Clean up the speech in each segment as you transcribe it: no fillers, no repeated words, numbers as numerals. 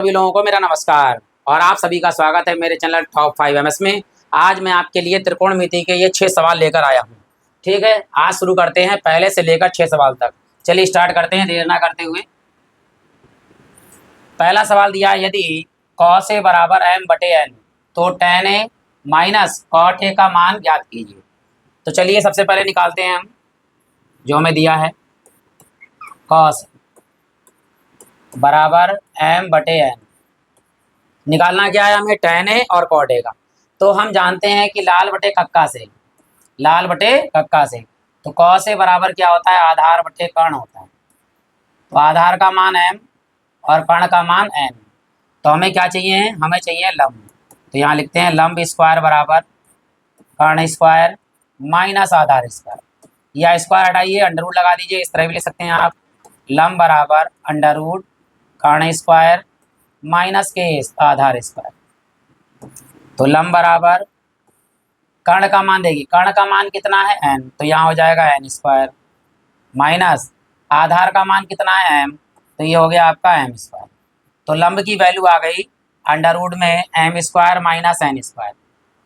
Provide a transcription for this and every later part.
सभी लोगों को मेरा नमस्कार और आप सभी का स्वागत है मेरे चैनल टॉप 5 एमएस में। आज मैं आपके लिए त्रिकोणमिति के ये 6 सवाल लेकर आया हूँ। ठीक है, आज शुरू करते हैं पहले से लेकर 6 सवाल तक। चलिए स्टार्ट करते हैं देर ना करते हुए। पहला सवाल दिया है, यदि cos A बराबर m बटे n तो tan A minus cot A का मान ज्ञात कीजिए। तो चलिए सबसे पहले निकालते हैं हम जो हमें दिया है cos बराबर m बटे n। निकालना क्या है हमें, tan A और cot A का। तो हम जानते हैं कि लाल बटे कक्का से तो cos A बराबर क्या होता है, आधार बटे कर्ण होता है। तो आधार का मान m और कर्ण का मान n। तो हमें क्या चाहिए, हमें चाहिए लंब। तो यहाँ लिखते हैं लंब स्क्वायर बराबर कर्ण स्क्वायर माइनस आधार स्क्वायर। या स्क्वायर हटाइए, अंडर रूट लगा दीजिए, इस तरह भी लिख सकते हैं आप। लंब बराबर अंडर रूट कर्ण स्क्वायर माइनस के आधार स्क्वायर। तो लंब बराबर कर्ण का मान देगी, कर्ण का मान कितना है n, तो यहाँ हो जाएगा n स्क्वायर माइनस आधार का मान कितना है m, तो ये हो गया आपका m स्क्वायर। तो लंब की वैल्यू आ गई अंडर रूट में m square minus n square.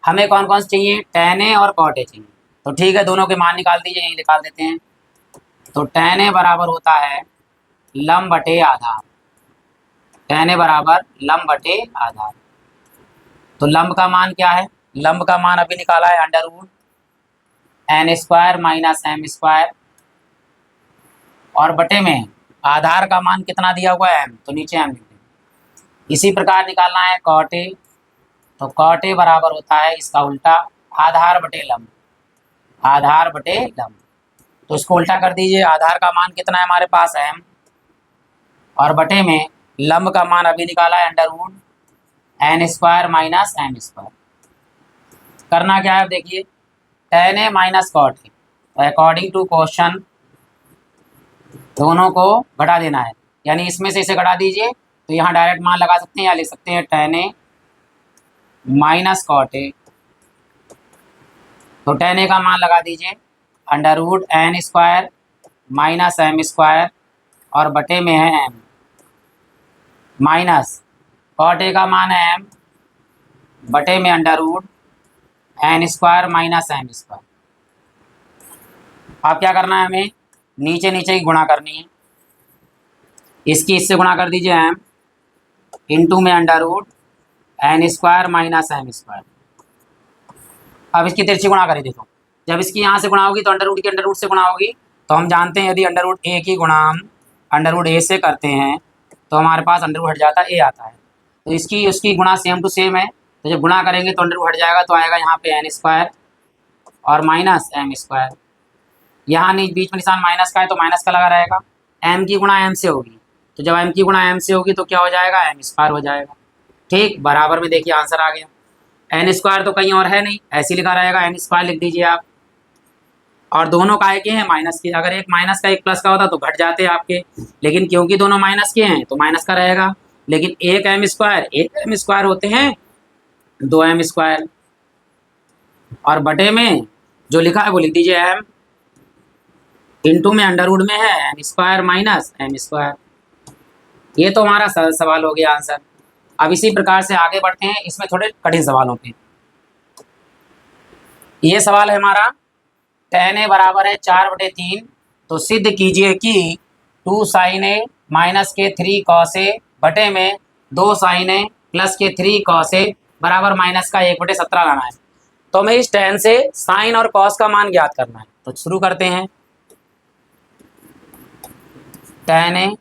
हमें कौन कौन से चाहिए, tan A और cot A चाहिए। तो ठीक है, दोनों के मान निकाल दीजिए, यही निकाल देते हैं। तो tan A बराबर होता है लंब बटे आधार, tan A बराबर लंब बटे आधार। तो लंब का मान क्या है, लंब का मान अभी निकाला है under root n square minus m square और बटे में आधार का मान कितना दिया हुआ है m, तो नीचे m लिख देंगे। इसी प्रकार निकालना है cot A। तो cot A बराबर होता है इसका उल्टा आधार बटे लंब, आधार बटे लंब। तो इसको उल्टा कर दीजिए, आधार का मान कितना है हमारे पास m और बटे में लंब का मान अभी निकाला है under root n square minus m square. करना क्या है, देखिए tan A minus cot A, तो अकॉर्डिंग टू क्वेश्चन दोनों को घटा देना है, यानी इसमें से इसे घटा दीजिए। तो यहाँ डायरेक्ट मान लगा सकते हैं या लिख सकते हैं tan A minus cot A। तो tan A का मान लगा दीजिए under root n square minus m square और बटे में है m माइनस cot A का मान है m बटे में under root n square minus m square. अब क्या करना है, हमें नीचे नीचे ही गुणा करनी है। इसकी इससे गुणा कर दीजिए m इंटू में under root n square minus m square. अब इसकी तिरछी गुणा करें, देखो जब इसकी यहाँ से गुणा होगी तो अंडर रूट की अंडर रूट से गुणा होगी। तो हम जानते हैं यदि अंडर रूट a की गुणा हम अंडर रूट a से करते हैं तो हमारे पास अंडर रूट हट जाता है, a आता है। तो इसकी उसकी गुणा सेम टू सेम है, तो जब गुणा करेंगे तो अंडर रूट हट जाएगा, तो आएगा यहाँ पे n स्क्वायर और माइनस m स्क्वायर। यहाँ बीच में निशान माइनस का है तो माइनस का लगा रहेगा। m की गुणा m से होगी, तो जब m की गुणा m से होगी तो क्या हो जाएगा, m स्क्वायर हो जाएगा। ठीक, बराबर में देखिए आंसर आ गया। n स्क्वायर तो कहीं और है नहीं, ऐसे लिखा रहेगा, n स्क्वायर लिख दीजिए आप। और दोनों काय के हैं, माइनस के। अगर एक माइनस का एक प्लस का होता तो घट जाते आपके, लेकिन क्योंकि दोनों माइनस के हैं तो माइनस का रहेगा। लेकिन एक m स्क्वायर होते हैं 2m स्क्वायर, और बटे में जो लिखा है वो लिख दीजिए m इंटू में अंडर रूट में है n square minus m square. ये तो हमारा सरल सवाल हो गया आंसर। अब इसी प्रकार से आगे बढ़ते हैं इसमें थोड़े कठिन सवालों पे। ये सवाल है हमारा, tan A बराबर है 4/3, तो सिद्ध कीजिए कि 2 sin A माइनस के 3 cos A बटे में 2 sin A प्लस के 3 cos A बराबर माइनस का 1/17 लाना है। तो हमें इस tan से साइन और cos का मान ज्ञात करना है। तो शुरू करते हैं। tan A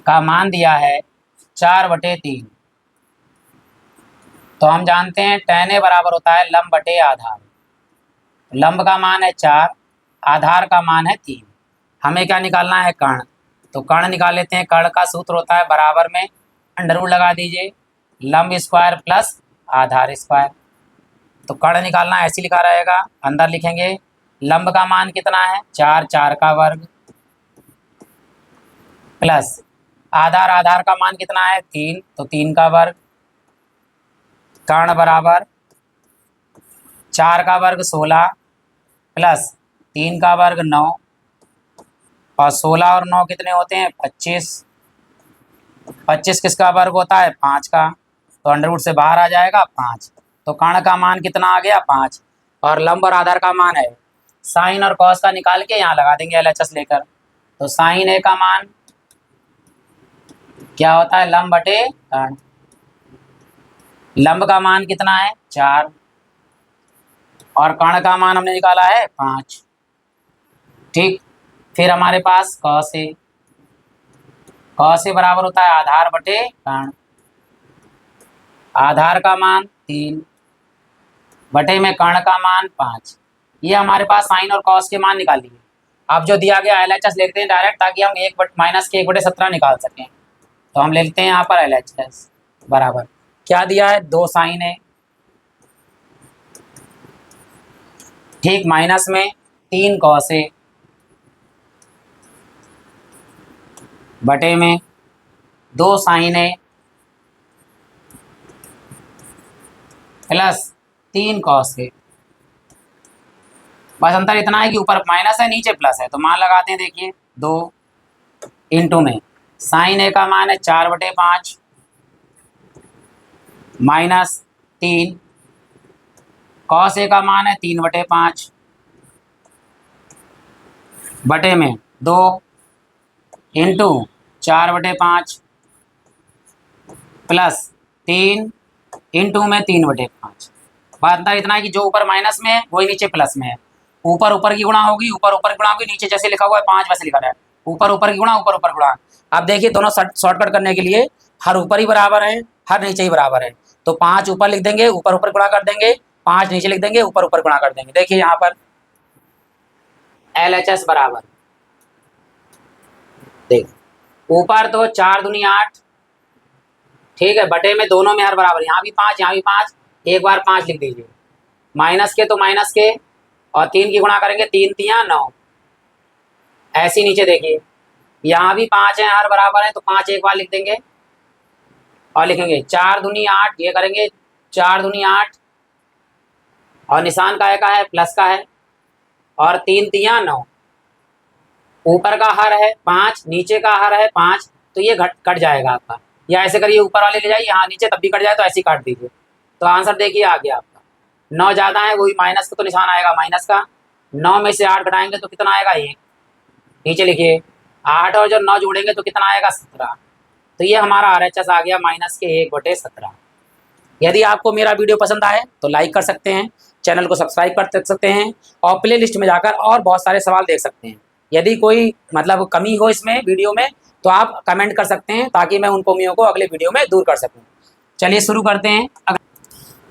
का मान दिया है 4/3, तो हम जानते हैं tan A बराबर होता है लंब बटे आधार। लंब का मान है 4, आधार का मान है 3। हमें क्या निकालना है, कर्ण। तो कर्ण निकाल लेते हैं। कर्ण का सूत्र होता है बराबर में अंडर रूट लगा दीजिए लंब स्क्वायर प्लस आधार स्क्वायर। तो कर्ण निकालना ऐसे लिखा रहेगा, अंदर लिखेंगे लंब का मान कितना है 4, 4 का वर्ग प्लस आधार का मान कितना है 3, तो 3 का वर्ग। कर्ण बराबर 4 का वर्ग 16 प्लस 3 का वर्ग 9, और 16 और 9 कितने होते हैं 25। 25 किसका वर्ग होता है? 5 का। तो अंडर रूट से बाहर आ जाएगा 5। तो कर्ण का मान कितना आ गया? 5। और लंब और आधार का मान है, साइन और कॉस का निकाल के यहाँ लगा देंगे LHS लेकर। तो साइन ए का मान क्या होता है? लंब बटे कर्ण। लंब का मान कितना है? 4। और कर्ण का मान हमने निकाला है 5। ठीक। फिर हमारे पास कॉस ए। कॉस ए बराबर होता है आधार बटे कर्ण। आधार का मान 3 बटे में कर्ण का मान 5। ये हमारे पास साइन और कॉस के मान निकाल लिए। अब जो दिया गया LHS लिखते हैं डायरेक्ट, ताकि हम माइनस के 1/17 निकाल सकें। तो हम लिखते हैं यहाँ पर LHS बराबर क्या दिया है? 2 साइन है, ठीक, माइनस में 3 कॉस है, बटे में 2 साइन है प्लस 3 कॉस है। बस अंतर इतना है कि ऊपर माइनस है नीचे प्लस है। तो मान लगाते हैं, देखिए 2 इंटू में साइन ए का मान है 4/5 माइनस 3, कॉस ए का मान है 3/5 बटे में 2 इंटू 4/5 प्लस 3 इंटू में 3/5। बात अंतर इतना है कि जो ऊपर माइनस में है वही नीचे प्लस में है। ऊपर ऊपर की गुणा होगी, ऊपर ऊपर की गुणा होगी, नीचे जैसे लिखा हुआ है 5 वैसे लिखा है। ऊपर ऊपर की गुणा, ऊपर ऊपर गुणा। अब देखिए दोनों शॉर्टकट करने के लिए हर ऊपर ही बराबर है, हर नीचे ही बराबर है। तो 5 ऊपर लिख देंगे, ऊपर ऊपर गुणा कर देंगे, 5 नीचे लिख देंगे, ऊपर ऊपर गुणा कर देंगे। देखिए यहाँ पर LHS बराबर, देख ऊपर तो 4 दूनी 8, ठीक है, बटे में दोनों में हर बराबर, यहाँ भी 5 यहाँ भी 5, एक बार 5 लिख दीजिए। माइनस के तो माइनस के, और 3 की गुणा करेंगे, 3 3 9। ऐसे नीचे देखिए यहाँ भी 5 है, हर बराबर है, तो 5 एक बार लिख देंगे और लिखेंगे 4 दूनी 8, ये करेंगे 4 दूनी 8, और निशान का है प्लस का है, और 3 3 9। ऊपर का हर है 5, नीचे का हर है 5, तो ये कट जाएगा आपका। या ऐसे करिए, ऊपर वाले ले जाइए, यहाँ नीचे तब भी कट जाए तो ऐसे ही काट दीजिए। तो आंसर देखिए आ गया आपका। 9 ज़्यादा है, वही माइनस का तो निशान आएगा माइनस का। 9 में से 8 घटाएंगे तो कितना आएगा? 1। नीचे लिखिए 8 और जो 9 जोड़ेंगे तो कितना आएगा? 17। तो ये हमारा RHS आ गया माइनस के 1/17। यदि आपको मेरा वीडियो पसंद आए तो लाइक कर सकते हैं, चैनल को सब्सक्राइब कर सकते हैं, और प्ले लिस्ट में जाकर और बहुत सारे सवाल देख सकते हैं। यदि कोई मतलब कमी हो इसमें वीडियो में तो आप कमेंट कर सकते हैं, ताकि मैं उन कमियों को अगले वीडियो में दूर कर सकूं। चलिए शुरू करते हैं।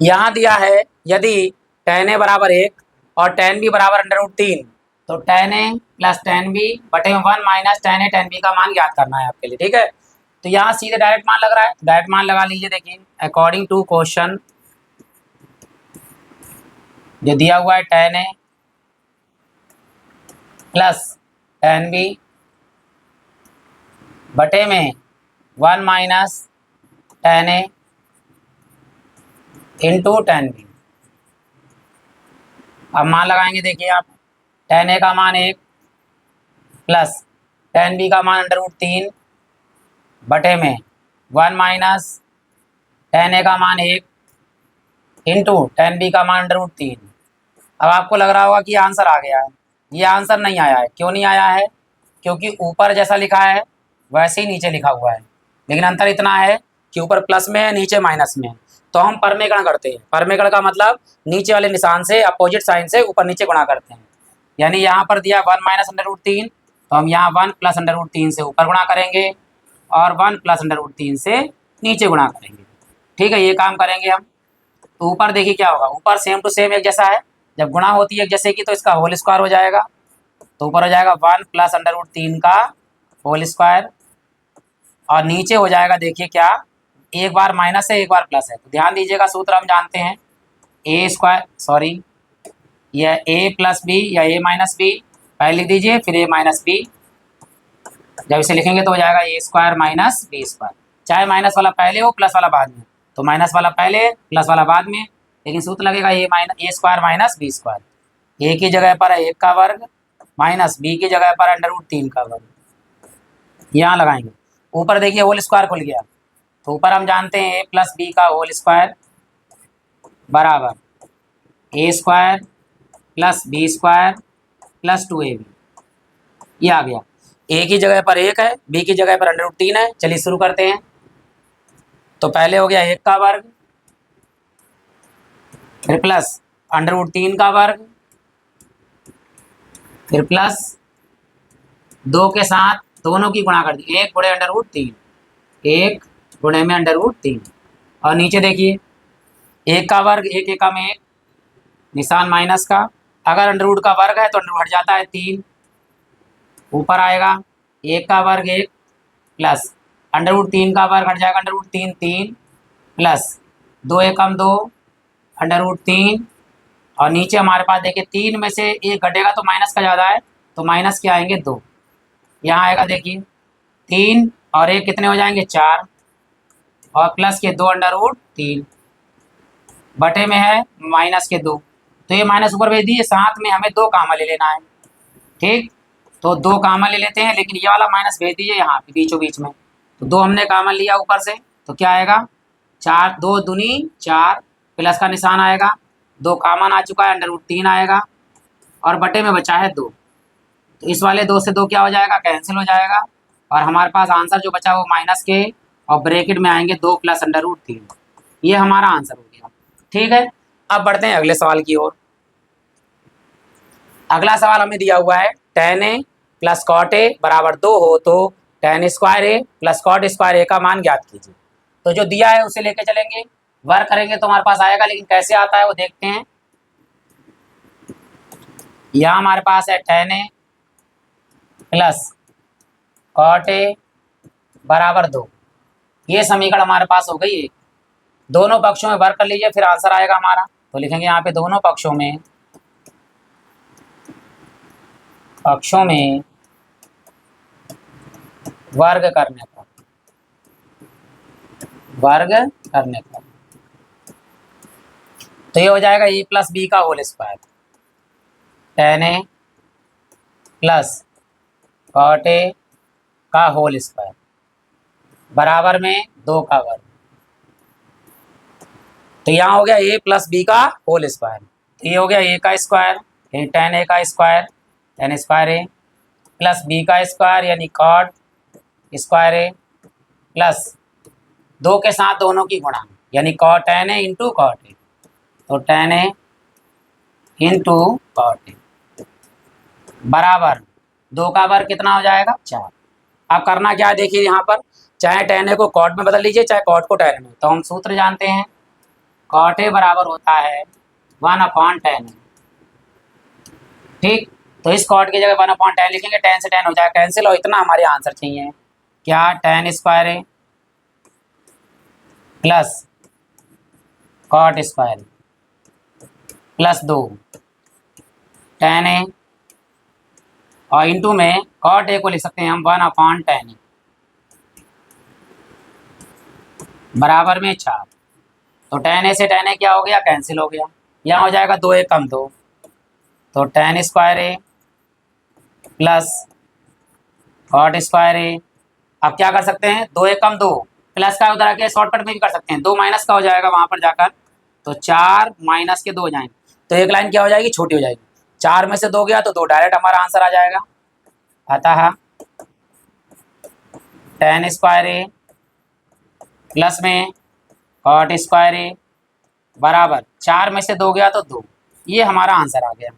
यहाँ दिया है यदि tan a बराबर 1 और tan b बराबर √3, तो tan a plus tan b बटे 1 minus tan a tan b का मान ज्ञात करना है आपके लिए, ठीक है। तो यहाँ सीधे डायरेक्ट मान लग रहा है, डायरेक्ट मान लगा लीजिए। देखिए अकॉर्डिंग टू क्वेश्चन जो दिया हुआ है tan a plus tan b बटे में 1 minus tan a into tan b। अब मान लगाएंगे, देखिए आप tan a का मान 1 प्लस tan b का मान √3 बटे में 1 माइनस tan a का मान 1 इंटू tan b का मान √3। अब आपको लग रहा होगा कि आंसर आ गया है। ये आंसर नहीं आया है। क्यों नहीं आया है? क्योंकि ऊपर जैसा लिखा है वैसे ही नीचे लिखा हुआ है, लेकिन अंतर इतना है कि ऊपर प्लस में है, नीचे माइनस में है। तो हम परमेकरण करते हैं। परमेकरण का मतलब नीचे वाले निशान से अपोजिट साइन से ऊपर नीचे गुणा करते हैं। यानी यहाँ पर दिया 1 माइनस √3, तो हम यहाँ 1 प्लस √3 से ऊपर गुणा करेंगे और 1 प्लस √3 से नीचे गुणा करेंगे। ठीक है, ये काम करेंगे हम। तो ऊपर देखिए क्या होगा, ऊपर सेम टू सेम एक जैसा है, जब गुणा होती है एक जैसे की तो इसका होल स्क्वायर हो जाएगा। तो ऊपर हो जाएगा 1 प्लस √3 का होल स्क्वायर, और नीचे हो जाएगा, देखिए क्या, एक बार माइनस है एक बार प्लस है। तो ध्यान दीजिएगा, सूत्र हम जानते हैं ए स्क्वायर, सॉरी यह a प्लस बी या a माइनस बी, पहले लिख दीजिए फिर a माइनस बी। जब इसे लिखेंगे तो हो जाएगा a square minus B square. चाहे माइनस वाला पहले हो प्लस वाला बाद में, तो माइनस वाला पहले प्लस वाला बाद में, लेकिन सूत्र लगेगा a square minus B square. a की जगह पर है 1 का वर्ग माइनस b की जगह पर √3 का वर्ग, यहाँ लगाएंगे। ऊपर देखिए होल स्क्वायर खुल गया, तो ऊपर हम जानते हैं ए प्लस बी का होल स्क्वायर बराबर A square plus B square plus 2ab, ये आ गया। ए की जगह पर 1 है, बी की जगह पर √3 है। चलिए शुरू करते हैं। तो पहले हो गया 1 का वर्ग, फिर प्लस √3 का वर्ग, फिर प्लस 2 के साथ दोनों की गुणा कर दी, 1 गुणे √3, 1 गुणे में √3, और नीचे देखिए 1 का वर्ग, 1 एकम 1, निशान माइनस का, अगर √ का वर्ग है तो √ हट जाता है 3, ऊपर आएगा 1 का वर्ग 1 प्लस √3 का वर्ग हट जाएगा √3 3 प्लस 2 एकम 2 √3, और नीचे हमारे पास देखिए 3 में से 1 घटेगा तो माइनस का ज़्यादा है, तो माइनस के आएंगे 2, यहाँ आएगा देखिए 3 और 1 कितने हो जाएंगे 4, और प्लस के 2 √3 बटे में है माइनस के 2, तो ये माइनस ऊपर भेज दिए, साथ में हमें 2 कामा ले लेना है। ठीक, तो 2 कामा ले लेते हैं, लेकिन ये वाला माइनस भेज दीजिए यहाँ पे बीचों बीच में, तो 2 हमने कामा लिया ऊपर से, तो क्या आएगा 4, 2 दूनी 4, प्लस का निशान आएगा, 2 कामन आ चुका है, √3 आएगा, और बटे में बचा है 2, तो इस वाले 2 से 2 क्या हो जाएगा, कैंसिल हो जाएगा, और हमारे पास आंसर जो बचा वो माइनस के और ब्रैकेट में आएंगे 2 प्लस √3, ये हमारा आंसर हो गया। ठीक है, अब बढ़ते हैं अगले सवाल की ओर। अगला सवाल हमें दिया हुआ है tan a plus cot A बराबर 2 हो तो tan square A plus cot square A का मान ज्ञात कीजिए। तो जो दिया है उसे लेके चलेंगे, वर्क करेंगे तो हमारे पास आएगा, लेकिन कैसे आता है वो देखते हैं। यहाँ हमारे पास है tan a plus cot A बराबर 2, ये समीकरण हमारे पास हो गई है। दोनों पक्षों में वर्क कर लीजिए, फिर आंसर आएगा हमारा। तो लिखेंगे यहाँ पे दोनों पक्षों में वर्ग करने पर, तो ये हो जाएगा ए प्लस बी का whole square, tan a plus cot A का होल स्क्वायर बराबर में 2 का वर्ग, तो यहाँ हो गया ए प्लस बी का होल स्क्वायर, तो ये हो गया ए का स्क्वायर यानी tan a का square, tan square A plus B का स्क्वायर यानी कॉट स्क्वायर ए प्लस 2 के साथ दोनों की गुणा यानी cot tan a into cot A, तो tan a into cot A बराबर 2 का वर्ग कितना हो जाएगा 4। अब करना क्या है देखिए, यहाँ पर चाहे tan a को कॉट में बदल लीजिए चाहे कॉट को tan में, तो हम सूत्र जानते हैं कॉट ए बराबर होता है 1/tan a। ठीक, तो इस कॉट की जगह 1/tan लिखेंगे, tan से tan हो जाएगा कैंसिल, और इतना हमारे आंसर चाहिए क्या, tan square A plus cot square plus 2 tan a, और इंटू में कॉट ए को लिख सकते हैं हम 1/tan a बराबर में 4, तो tan a से tan a क्या हो गया, कैंसिल हो गया, यहाँ हो जाएगा 2 एकम 2, तो tan square A plus cot square ए। अब क्या कर सकते हैं, 2 एकम 2 प्लस का उधर आके शॉर्टकट में भी कर सकते हैं, 2 माइनस का हो जाएगा वहाँ पर जाकर, तो 4 माइनस के 2 हो जाएंगे, तो एक लाइन क्या हो जाएगी, छोटी हो जाएगी, 4 में से 2 गया तो 2 डायरेक्ट हमारा आंसर आ जाएगा। अतः tan स्क्वायर ए प्लस में कॉट स्क्वायर ए बराबर 4 में से 2 गया तो 2, ये हमारा आंसर आ गया।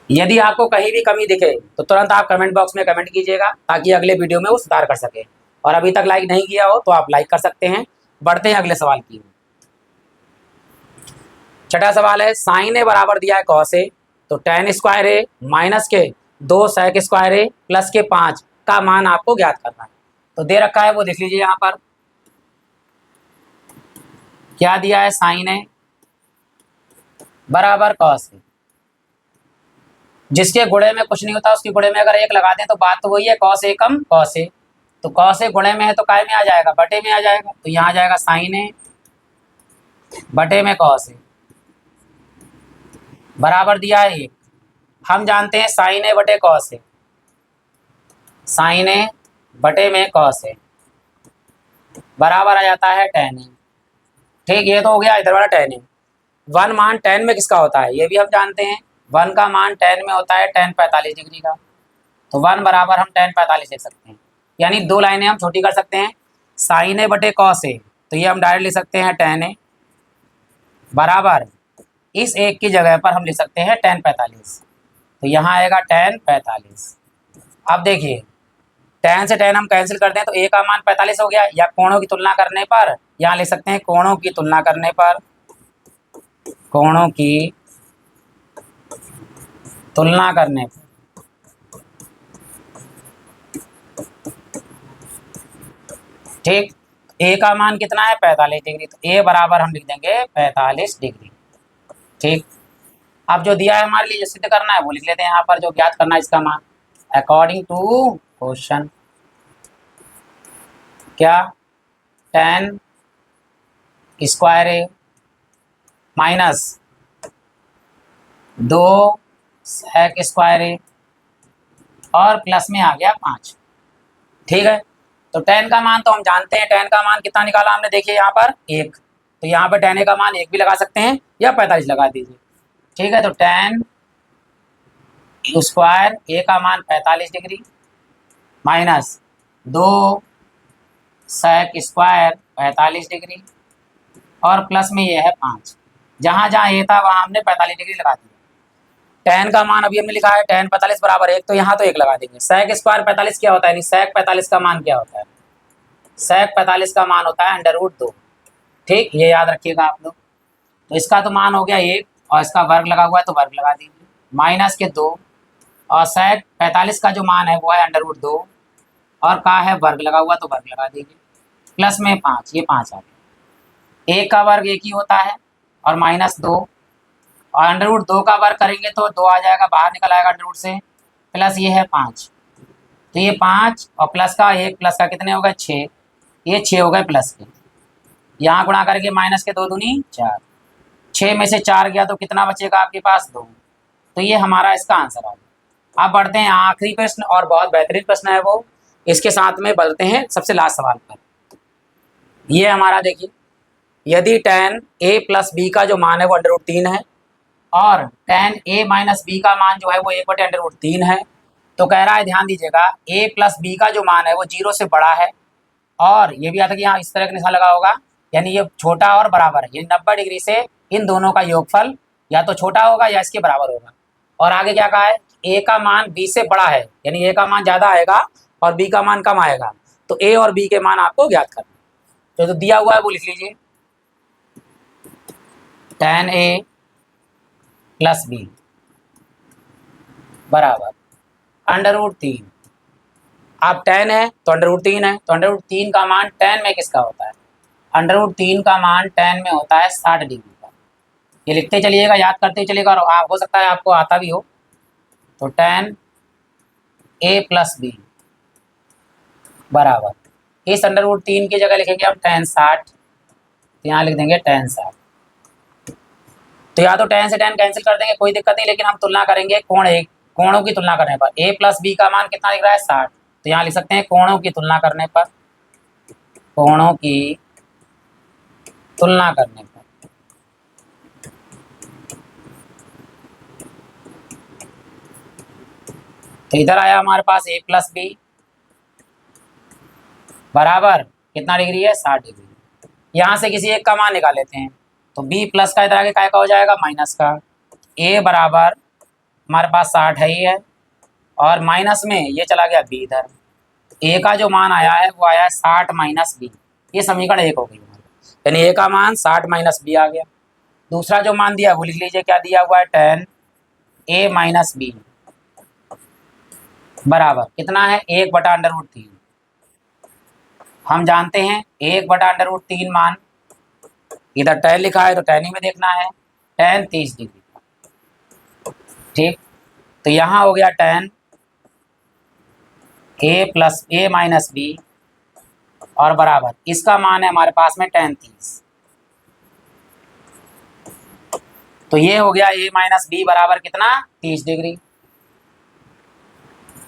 यदि आपको कहीं भी कमी दिखे तो तुरंत आप कमेंट बॉक्स में कमेंट कीजिएगा, ताकि अगले वीडियो में वो सुधार कर सके, और अभी तक लाइक नहीं किया हो तो आप लाइक कर सकते हैं। बढ़ते हैं अगले सवाल की। छठा सवाल है साइन ए बराबर दिया है कॉस ए, तो tan स्क्वायर ए माइनस के 2 sec स्क्वायर ए प्लस के 5 का मान आपको ज्ञात करना है। तो दे रखा है वो देख लीजिए, यहाँ पर क्या दिया है, साइन ए बराबर कॉस ए, जिसके गुणे में कुछ नहीं होता उसके गुणे में अगर 1 लगा दें तो बात तो वही है, cos A come cos A, तो कॉस ए गुणे में है तो काय में आ जाएगा, बटे में आ जाएगा, तो यहाँ आ जाएगा साइन ए बटे में कॉस ए बराबर दिया है 1। हम जानते हैं साइन ए बटे कॉस ए, साइन ए बटे में कॉस ए बराबर आ जाता है tan ए। ठीक, ये तो हो गया इधर वाला tan ए। 1 मान tan में किसका होता है ये भी हम जानते हैं। 1 का मान tan में होता है tan 45 डिग्री का। तो 1 बराबर हम tan 45 लिख सकते हैं। यानी दो लाइनें हम छोटी कर सकते हैं, साइन ए बटे कॉस ए। तो ये हम डायरेक्ट लिख सकते हैं tan ए बराबर इस एक की जगह पर हम लिख सकते हैं tan 45। तो यहाँ आएगा tan 45। अब देखिए tan से tan हम कैंसिल करते हैं तो a का मान 45 हो गया, या कोणों की तुलना करने पर यहाँ लिख सकते हैं कोणों की तुलना करने पर, कोणों की तुलना करने पर। ठीक, a का मान कितना है 45 डिग्री, तो a बराबर हम लिख देंगे 45 डिग्री। ठीक, अब जो दिया है हमारे लिए जो सिद्ध करना है वो लिख लेते हैं यहाँ पर, जो ज्ञात करना है इसका मान अकॉर्डिंग टू क्वेश्चन। क्या tan स्क्वायर ए माइनस 2 sec स्क्वायर ए और प्लस में आ गया 5। ठीक है, तो tan का मान तो हम जानते हैं, tan का मान कितना निकाला हमने, देखिए यहाँ पर 1। तो यहाँ पर tan a का मान 1 भी लगा सकते हैं या 45 लगा दीजिए। ठीक है, तो tan स्क्वायर a का मान 45 degree minus 2 sec square 45 degree और प्लस में ये है 5। जहाँ जहाँ ए था वहाँ हमने 45 डिग्री लगा दिया। tan का मान अभी हमने लिखा है tan 45 बराबर 1, तो यहाँ तो 1 लगा देंगे। sec स्क्वायर 45 क्या होता है, sec 45 का मान क्या होता है, sec 45 का मान होता है √2। ठीक, ये याद रखिएगा आप लोग। तो इसका तो मान हो गया 1 और इसका वर्ग लगा हुआ है तो वर्ग लगा दीजिए, माइनस के 2 और sec 45 का जो मान है वो है √2 और का है वर्ग लगा हुआ तो वर्ग लगा दीजिए, प्लस में 5, ये 5 आ गया। 1 का वर्ग 1 ही होता है और माइनस 2 और √2 का वर्ग करेंगे तो 2 आ जाएगा, बाहर निकल आएगा √ से, प्लस ये है 5। तो ये 5 और प्लस का 1 प्लस का कितने हो गए 6, ये 6 हो गए प्लस के। यहाँ गुणा करके माइनस के 2 दूनी 4, 6 में से 4 गया तो कितना बचेगा आपके पास 2। तो ये हमारा इसका आंसर आ गया। अब बढ़ते हैं आखिरी प्रश्न, और बहुत बेहतरीन प्रश्न है वो, इसके साथ में बढ़ते हैं सबसे लास्ट सवाल पर। ये हमारा देखिए, यदि tan a प्लस बी का जो मान है वो √3 है और tan a माइनस बी का मान जो है वो 1/√3 है, तो कह रहा है ध्यान दीजिएगा a प्लस बी का जो मान है वो 0 से बड़ा है, और ये भी आता है कि यहाँ इस तरह का निशान लगा होगा, यानी ये छोटा और बराबर है, यानी 90 डिग्री से इन दोनों का योगफल या तो छोटा होगा या इसके बराबर होगा। और आगे क्या कहा है, a का मान b से बड़ा है, यानी a का मान ज़्यादा आएगा और b का मान कम आएगा, तो a और b के मान आपको ज्ञात करना। तो दिया हुआ है वो लिख लीजिए, tan a प्लस बी बराबर √3। अब tan है तो √3 है, तो √3 का मान tan में किसका होता है, √3 का मान tan में होता है 60 डिग्री का। ये लिखते चलिएगा, याद करते चलिएगा, और आप हो सकता है आपको आता भी हो। तो tan a प्लस बी बराबर इस √3 की जगह लिखेंगे हम tan 60, तो यहाँ लिख देंगे tan 60। तो या तो tan से tan कैंसिल कर देंगे, कोई दिक्कत नहीं, लेकिन हम तुलना करेंगे कोणों की तुलना करने पर। a प्लस बी का मान कितना दिख रहा है 60, तो यहाँ लिख सकते हैं कोणों की तुलना करने पर, कोणों की तुलना करने पर। तो इधर आया हमारे पास a प्लस बी बराबर कितना डिग्री है 60 डिग्री। यहाँ से किसी एक का मान निकाल लेते हैं, तो b प्लस का इधर आगे क्या का हो जाएगा माइनस का। a बराबर हमारे पास 60 है ही है, और माइनस में ये चला गया b इधर। a का जो मान आया है वो आया है 60 माइनस b, ये समीकरण 1 हो गई हमारे, यानी a का मान 60 माइनस b आ गया। दूसरा जो मान दिया वो लिख लीजिए, क्या दिया हुआ है tan a माइनस बी बराबर कितना है 1/√3। हम जानते हैं 1/√3 मान, इधर tan लिखा है तो tan ही में देखना है, tan 30 डिग्री। ठीक, तो यहाँ हो गया tan a plus a minus B और बराबर इसका मान है हमारे पास में tan 30। तो ये हो गया a माइनस बी बराबर कितना 30 डिग्री।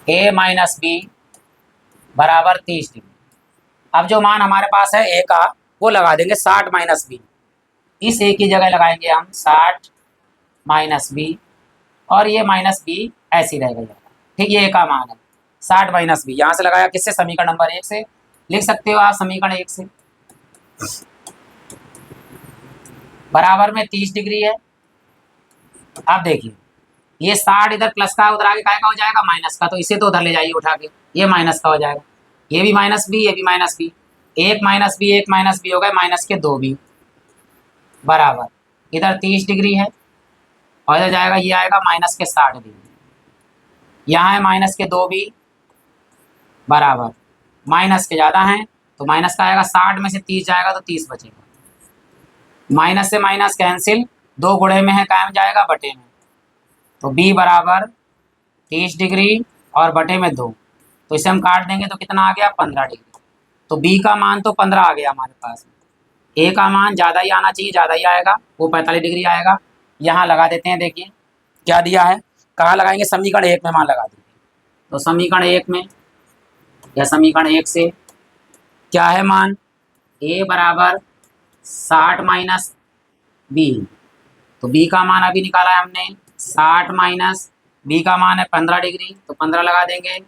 a माइनस बी बराबर 30 डिग्री। अब जो मान हमारे पास है ए का, वो लगा देंगे 60 माइनस बी। इस ए की जगह लगाएंगे हम 60 माइनस बी, और ये माइनस बी ऐसी रह गई। ठीक, ये ए का मान है 60 माइनस बी। यहाँ से लगाया किससे? समीकरण नंबर 1 से। लिख सकते हो आप समीकरण 1 से। बराबर में 30 डिग्री है। अब देखिए, ये 60 इधर प्लस का, उधर आगे काय का हो जाएगा? माइनस का। तो इसे तो उधर ले जाइए उठा के, ये माइनस का हो जाएगा। ये भी माइनस बी, ये भी माइनस बी। एक माइनस बी हो गए माइनस के 2 बी, बराबर इधर 30 डिग्री है, और इधर जाएगा, ये आएगा माइनस के 60 डिग्री। यहाँ है माइनस के 2 बी, बराबर माइनस के ज़्यादा हैं तो माइनस का आएगा। 60 में से 30 जाएगा तो 30 बचेगा। माइनस से माइनस कैंसिल, 2 गुणे में है, कायम जाएगा बटे में। तो b बराबर 30 डिग्री और बटे में 2, तो इसे हम काट देंगे तो कितना आ गया? 15 डिग्री। तो b का मान तो 15 आ गया हमारे पास। a का मान ज़्यादा ही आना चाहिए, ज़्यादा ही आएगा, वो 45 डिग्री आएगा। यहाँ लगा देते हैं, देखिए क्या दिया है, कहाँ लगाएंगे? समीकरण 1 में मान लगा देंगे। तो समीकरण 1 में या समीकरण 1 से क्या है मान? a बराबर 60 माइनस बी, तो b का मान अभी निकाला है हमने 60 माइनस b का मान है 15 डिग्री, तो 15 लगा देंगे।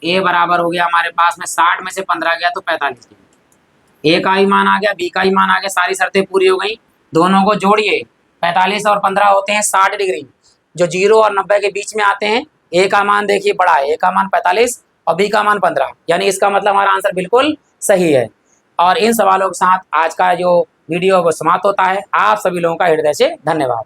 a बराबर हो गया हमारे पास में 60 में से 15 गया तो 45 डिग्री। a का ही मान आ गया, b का ही मान आ गया, सारी शर्तें पूरी हो गई। दोनों को जोड़िए, 45 और 15 होते हैं 60 डिग्री। जो 0 और 90 के बीच में आते हैं, a का मान देखिए बड़ा है, a का मान 45 और b का मान 15, यानी इसका मतलब हमारा आंसर बिल्कुल सही है। और इन सवालों के साथ आज का जो वीडियो वो समाप्त होता है। आप सभी लोगों का हृदय से धन्यवाद।